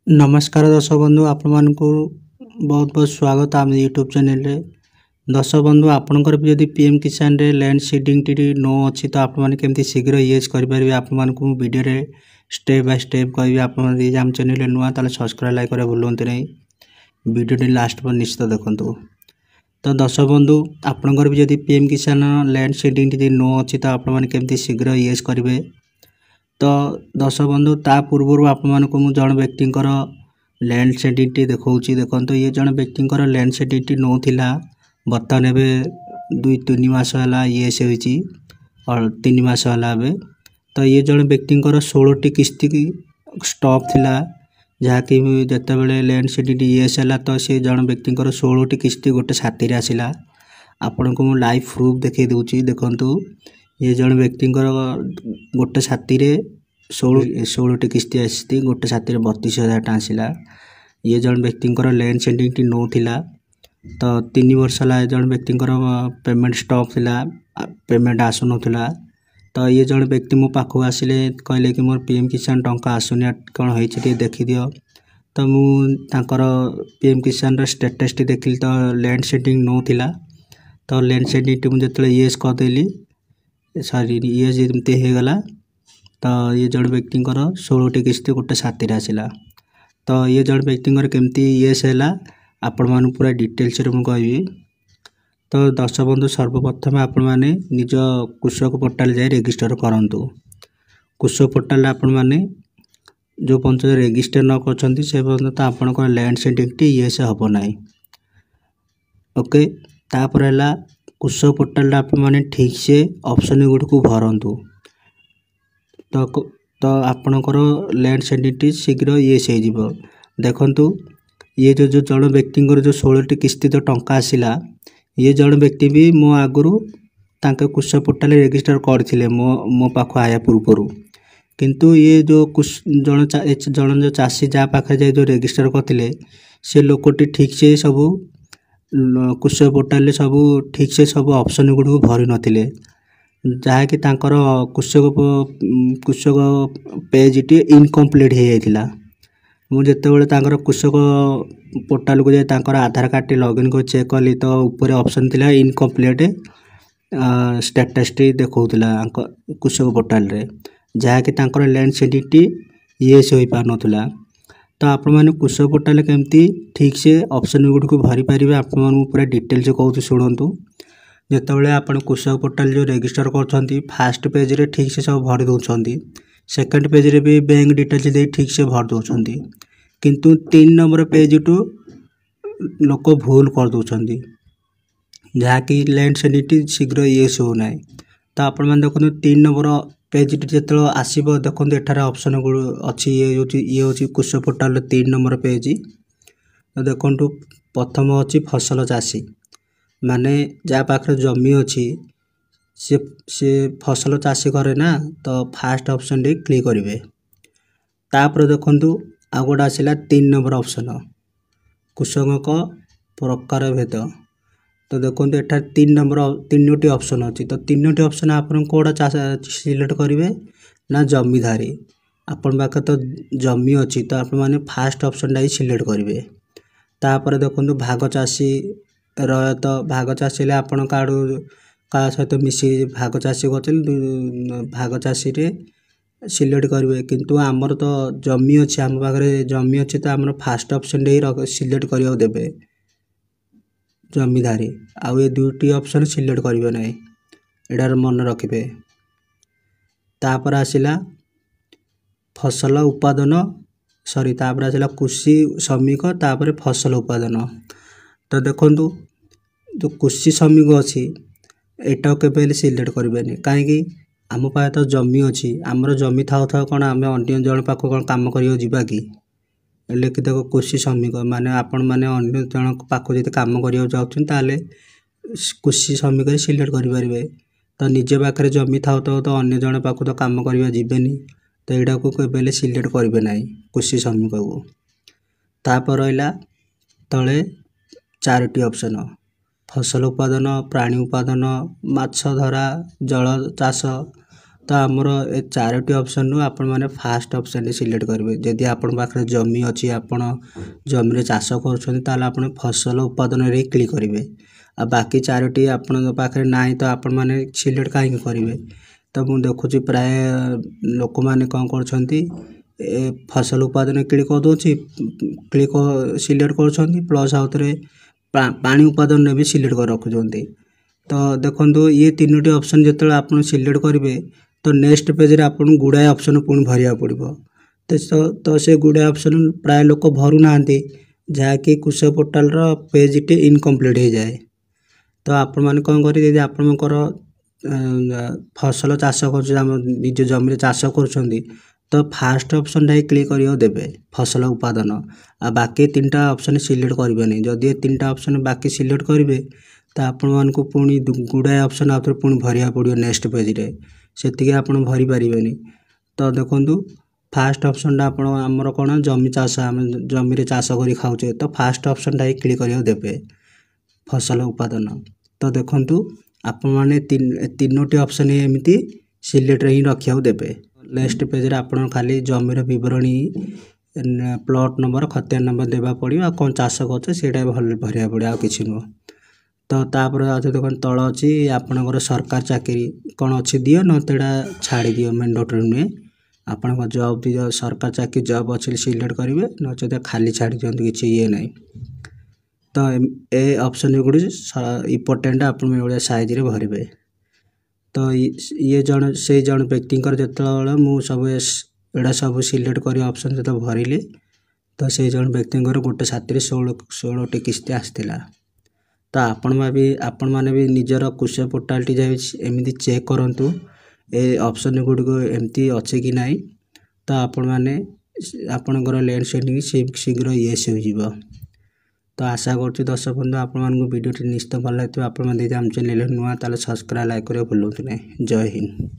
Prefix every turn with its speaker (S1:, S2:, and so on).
S1: नमस्कार दर्शक बंधु आपण मानकु बहुत बहुत स्वागत आम यूट्यूब चैनल रे। दर्शक बंधु आपणकर भी यदि पीएम किसान रे लैंड सीडिंग टी नो अच्छी तो आप माने केमती शीघ्र यूज कर पारे आपण मानकु वीडियो रे स्टेप बाय स्टेप कहबी। आपण यदि आम चैनल रे नुआ ताले सब्सक्राइब लाइक करे भूलंते नहीं। वीडियो टी लास्ट पर निश्चित देखंतु। तो दर्शक बंधु आपणकर भी यदि पीएम किसान लैंड सीडिंग टी नो अच्छी तो आप माने केमती शीघ्र यूज करेंगे। तो दर्शक बंधु ता पूर्व आप जन व्यक्ति लैंड सेडिंग देखा देखो ये जन व्यक्ति लैंड सेडिंग नौ बर्तमान एवं 2-3 मास है ये से और 3 मास है। तो ये जन व्यक्ति 16टी किस्ती स्टॉप थिला जहाँकि जिते बड़े लैंड सेडिंग येस है तो सी जन व्यक्ति 16टी किस्ती गोटे साथी आसला। आपण को मु लाइव प्रूफ देखई दूची देखंतु। ये जन व्यक्ति गोटे साथी 16टी किस्ती आसी गोटे साथी 32,000 टଙ୍କା आसला। ये जन व्यक्ति लैंड सेडिंग नौ तो 3 वर्ष है जन व्यक्ति पेमेंट स्टॉप थिला पेमेंट आसु नथुला। तो ये जन व्यक्ति मो पाखु आसिले कहले कि मोर पीएम किसान टंका आसुनी कौन होती देखी दियो। तो मु तांकर पीएम किसान रो स्टेटस टी देखिली तो लैंड सेडिंग नौ थिला। तो लैंड सेडिंग मुझे जो येस करदेली सॉरी ये जमती हो गला। तो ये जन व्यक्ति 16टी किस्ती गोटे साथी आसला। तो ये जन व्यक्ति केमती येस है आपण मान पूरा डिटेल्स रे मुझे। तो दर्शक बंधु सर्वप्रथम आपण मैंने निज कृषक पोर्टाल जाए रजिस्टर करंतु। कृषक पोर्टाल आपण मैंने जो पंच रजिस्टर न कर से पर्यंत आप लैंड सेडिंग टी येस हम ना। ओके तापर है कृषक पोर्टाल आप मैंने ठीक से ऑप्शन गुड़ को भरतु। तो आपणकर लैंड सेडिंग टी शीघ्र येस हो देखंतु। ये जो जन व्यक्ति जो 16टी किस्ती तो टंका आसला ये जन व्यक्ति भी मो आगु कृषक पोर्टाल रजिस्टर करथिले मो पाख आया पूर्व। किंतु ये जो जन जो चाषी जहाँ पाखे जाए जो रजिस्टर करथिले से लोकटी ठीक से सब कृषक पोर्टाल सब ठीक से सब ऑप्शन गुड़ को भरी नथिले जहाँकि कृषक पेज टी इनकम्प्लीट हो जाता। मुझे कृषक पोर्टाल को जाए आधार कार्ड टी लॉगिन कर चेक कली तो ऊपर ऑप्शन थिला इनकम्प्लीट स्टेटस टी देखौला कृषक पोर्टाल रे जहाँकि लैंड सेडिंग टी येस हो पार नथुला। तो आपण मैंने कृषक पोर्टाल केमती ठीक से ऑप्शन गुड़ को भरी पारे आप पूरा डिटेल्स कहूँ शुणु। जितेबाला आप कृषक पोर्टाल जो रजिस्टर कर फास्ट पेज रे ठीक से सब भरी दौरान सेकेंड पेज रे भी बैंक डिटेल्स दे ठीक से भर दौरान किंतु 3 नंबर पेज टू लोक भूल कर दौरान जहाँकि लैंड सेडिंग शीघ्र येस हो ना। तो आपण मैंने देखो 3 नंबर पेज टी जो आसो देखो एठार ऑप्शन अच्छी ये हूँ कृषक पोर्टाल 3 नंबर पेज। तो देखो प्रथम अच्छी फसल चाषी माने जहाँ पाखे जमी अच्छी से फसल चाषी करे ना। तो फास्ट ऑप्शन टी क्लिक करेंगे। तापर देखंतु आ गोटे आसला 3 नंबर ऑप्शन कृषक प्रकार भेद। तो देखो एठार 3 नंबर 3टी ऑप्शन अच्छी। तो 3टी ऑप्शन आप कौटा सिलेक्ट करेंगे ना जमीधारी आपण पाखे तो जमी अच्छी तो आप फास्ट ऑप्शन टाइम सिलेक्ट करेंगे। तापर देखो भाग चाषी रयत भाग चाषी आपण का सहित मिसी भाग चाषी कर भाग चाषी रे सिलेक्ट करेंगे। किंतु आमर तो जमी अच्छी आम पाखे जमी अच्छी तो आम फास्ट ऑप्शन सिलेक्ट करने देवे जमीधारी आउ ये 2टी ऑप्शन सिलेक्ट करेंगे ना एटार मन रखिए। तापर आसला फसल उत्पादन सॉरी तापर आसला कृषि श्रमिक तापर फसल उत्पादन। तो देखो जो कृषि श्रमिक अच्छी एटा के सिलेक्ट करेंगे कहीं आम पाए तो जमी अच्छी आमर जमी था कौन आम अगर जन पाख कौन कम करवा कि लेकिन देखो कृषि श्रमिक माने आपण मैंने अन्य जन पाख जो कम करने चाहते कृषि श्रमिक सिलेक्ट करेंगे। तो निजे पाखे जमी था तो अन्य जन पाख तो कम करवा जीवेनि तो यहाँ को केवल सिलेक्ट करेंगे ना कृषि श्रमिक को। तापर रहा तले 4टी ऑप्शन फसल उत्पादन प्राणी उत्पादन माछ धरा जल चाष तो आमर ए चारोटी ऑप्शन रु आपण माने फास्ट ऑप्शन सिलेक्ट करेंगे। जदि आपण पाखे जमी अच्छी आपण जमी चाष कर फसल उत्पादन रे क्लिक करेंगे। आ बाकी चारोटी आपण पाखे ना तो आपण माने सिलेक्ट कहीं करेंगे। तो मुझे देखुची प्राय लोक मैंने कौन कर फसल उत्पादन क्लिक कर दूसरी क्लिक सिलेक्ट कर प्लस आउ थे पानी उत्पादन भी सिलेक्ट कर रखुंट। तो देखो ये तीनोटी ऑप्शन जो आप सिलेक्ट करेंगे तो नेक्स्ट पेज रे आपन गुड़ाए ऑप्शन पुणी भरिया पड़ो। तो से गुड़ाए ऑप्शन प्राय लोक भरू ना जहाँकि कृषक पोर्टाल पेज टी इनकम्प्लीट हो जाए। तो आपण मैंने कौन करेंगे आपणकर फसल चाष कर निज जमी चाष कर तो फास्ट ऑप्शन टाइम क्लिक कर देवे फसल उत्पादन। आ बाकी तीनटा ऑप्शन सिलेक्ट करेंगे। जदि तीनटा ऑप्शन बाकी सिलेक्ट करेंगे तो आपण मानक पुणी गुड़ाए ऑप्शन आउ थे पुणी भरिया पड़ो नेक्स्ट पेज रे से आप भरी पारे। तो देखो फास्ट ऑप्शन आप आमर कौन जमी चाष आम जमी चाष कर खाऊे तो फास्ट ऑप्शन टाइम क्लिक कर देवे फसल उत्पादन। तो देखो आपण मैंने तीनोटी ऑप्शन एमती सिलेक्ट ही रखा देवे। नेक्स्ट पेज रे आपण खाली जमीर बरणी प्लॉट नंबर खतियान नंबर देवा पड़ो कौन चाष कर भल भरिया पड़ो आ कि नुह। तो तापर देखो तल अच्छी आपणकर सरकार चाकरी कौन अच्छी दियो न तेरा छाड़ी दियो मैंडेटरी नुहे। आपण जॉब भी सरकार चाकरी जॉब अच्छे सिलेक्ट करेंगे न खाली छाड़ी दिखाते किसी ये ना। तो ए ऑप्शन गुड़ी इम्पोर्टेंट आप साइज रे भरवे। तो ये जन व्यक्ति जो मु सब एड़ा सब सिलेक्ट कर ऑप्शन जो भरली तो से जन व्यक्ति गोटे साथी 16टी किस्ती आसला। तो आपण मैंने भी निजर कृषक पोर्टाल टी जाए एमती चेक करूँ ए ऑप्शन गुड़िक एमती अच्छे कि ना। तो आपण मैंने आपणकर लैंड सेटिंग शीघ्र येस हो। तो आशा करुँ दर्शक बंधु आपको वीडियो निश्चित भल लगे। आप चैनल नुआ सब्सक्राइब लाइक करें भूलु ना। जय हिंद।